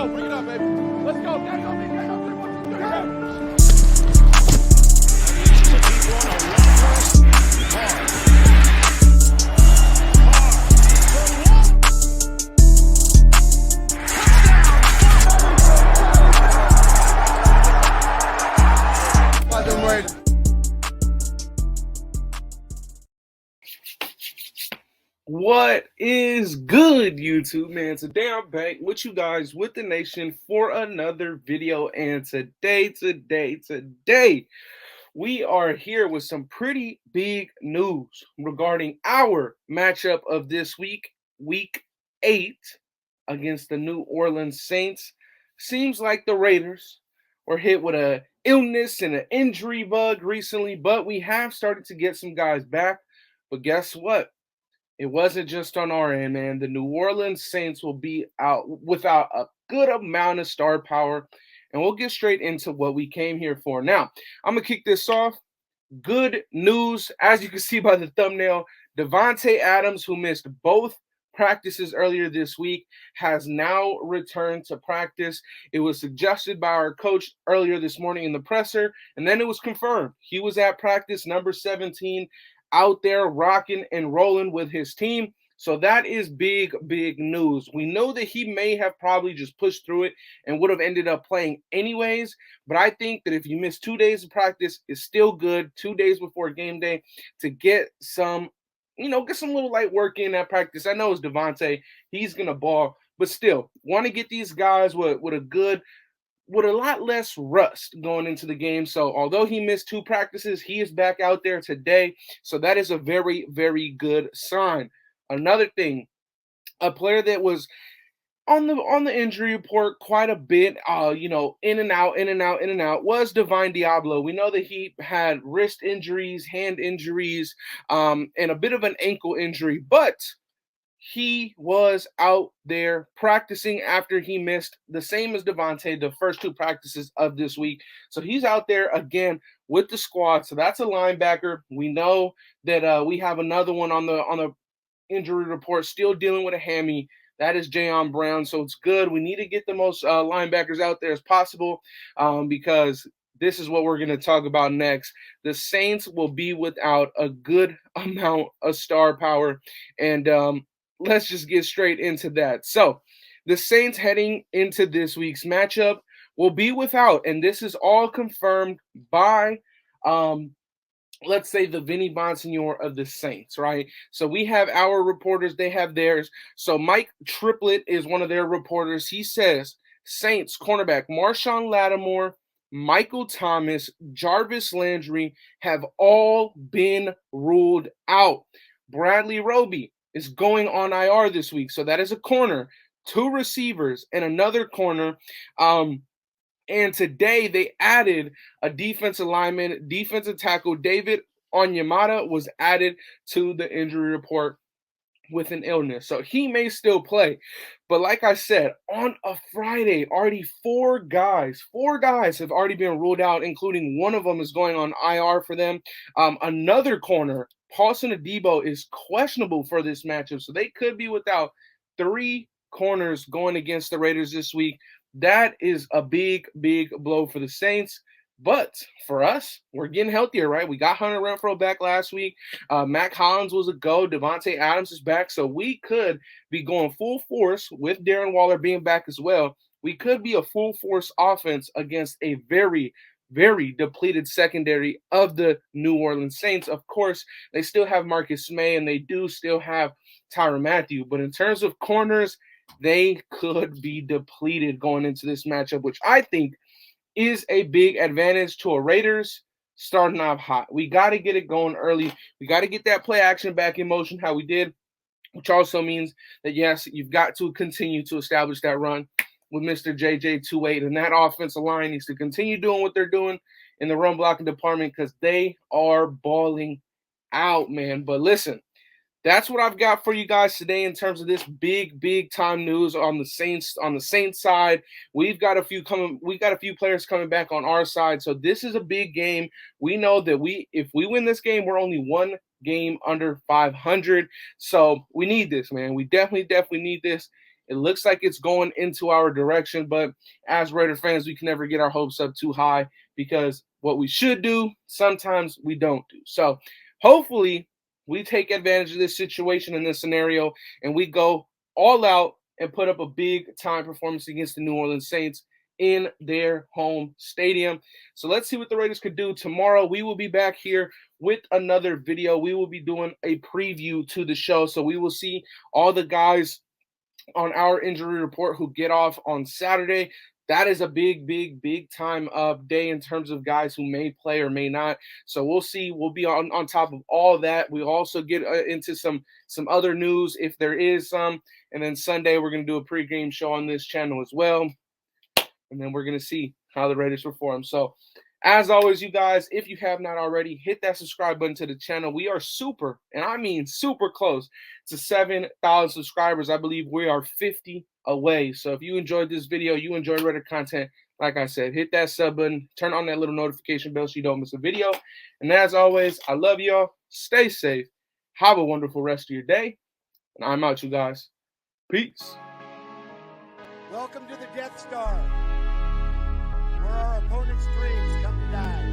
go. Bring it up, baby. Let's go. What is good, YouTube, man? Today I'm back with you guys, with the nation, for another video. And today, we are here with some pretty big news regarding our matchup of this week, Week 8, against the New Orleans Saints. Seems like the Raiders were hit with an illness and an injury bug recently, but we have started to get some guys back. But guess what? It wasn't just on our end, man. The New Orleans Saints will be out without a good amount of star power, and we'll get straight into what we came here for. Now, I'm going to kick this off. Good news, as you can see by the thumbnail, Devante Adams, who missed both practices earlier this week, has now returned to practice. It was suggested by our coach earlier this morning in the presser, and then it was confirmed. He was at practice number 17, out there rocking and rolling with his team. So that is big news. We know that he may have probably just pushed through it and would have ended up playing anyways. But I think that if you miss 2 days of practice, it's still good, 2 days before game day, to get some, get some little light work in that practice. I know it's Devante. He's going to ball. But still, want to get these guys with a lot less rust going into the game. So although he missed 2 practices, he is back out there today. So that is a very good sign. Another thing, a player that was on the injury report quite a bit, in and out, was Divine Diablo. We know that he had wrist injuries, hand injuries, and a bit of an ankle injury, but he was out there practicing after he missed, the same as Devante, the first 2 practices of this week. So he's out there again with the squad. So that's a linebacker. We know that we have another one on the injury report still dealing with a hammy. That is Jayon Brown. So it's good. We need to get the most linebackers out there as possible because this is what we're going to talk about next. The Saints will be without a good amount of star power, and let's just get straight into that. So the Saints heading into this week's matchup will be without, and this is all confirmed by, let's say, the Vinny Bonsignor of the Saints, right? So we have our reporters, they have theirs. So Mike Triplett is one of their reporters. He says Saints cornerback Marshawn Lattimore, Michael Thomas, Jarvis Landry have all been ruled out. Bradley Roby is going on IR this week. So that is a corner, 2 receivers, and another corner. And today they added a defensive lineman, defensive tackle. David Onyemata was added to the injury report with an illness. So he may still play. But like I said, on a Friday, already 4 guys have already been ruled out, including one of them is going on IR for them. Another corner, Paulson Adebo, is questionable for this matchup. So they could be without 3 corners going against the Raiders this week. That is a big blow for the Saints. But for us, we're getting healthier, right? We got Hunter Renfrow back last week. Mac Hollins was a go. Devante Adams is back. So we could be going full force with Darren Waller being back as well. We could be a full force offense against a very depleted secondary of the New Orleans Saints. Of course, they still have Marcus May and they do still have Tyrann Mathieu. But in terms of corners, they could be depleted going into this matchup, which I think is a big advantage to a Raiders starting off hot. We got to get it going early. We got to get that play action back in motion how we did, which also means that, yes, you've got to continue to establish that run with Mr. JJ28. And that offensive line needs to continue doing what they're doing in the run blocking department because they are balling out, man. But listen, that's what I've got for you guys today in terms of this big time news on the Saints side. We've got a few players coming back on our side. So this is a big game. We know that if we win this game, we're only 1 game under 500. So we need this, man. We definitely need this. It looks like it's going into our direction, but as Raider fans, we can never get our hopes up too high because what we should do, sometimes we don't do. So hopefully we take advantage of this situation in this scenario and we go all out and put up a big time performance against the New Orleans Saints in their home stadium. So let's see what the Raiders could do tomorrow. We will be back here with another video. We will be doing a preview to the show. So we will see all the guys on our injury report who get off on Saturday. That is a big time day in terms of guys who may play or may not. So we'll see. We'll be on top of all that. We'll also get into some other news if there is some. And then Sunday, we're going to do a pregame show on this channel as well. And then we're going to see how the Raiders perform. So as always, you guys, if you have not already, hit that subscribe button to the channel. We are super, and I mean super close to 7,000 subscribers. I believe we are 50 away. So if you enjoyed this video, you enjoyed Raider content, like I said, hit that sub button, turn on that little notification bell so you don't miss a video. And as always, I love y'all. Stay safe. Have a wonderful rest of your day. And I'm out, you guys. Peace. Welcome to the Death Star, where our opponent's dreams come to die.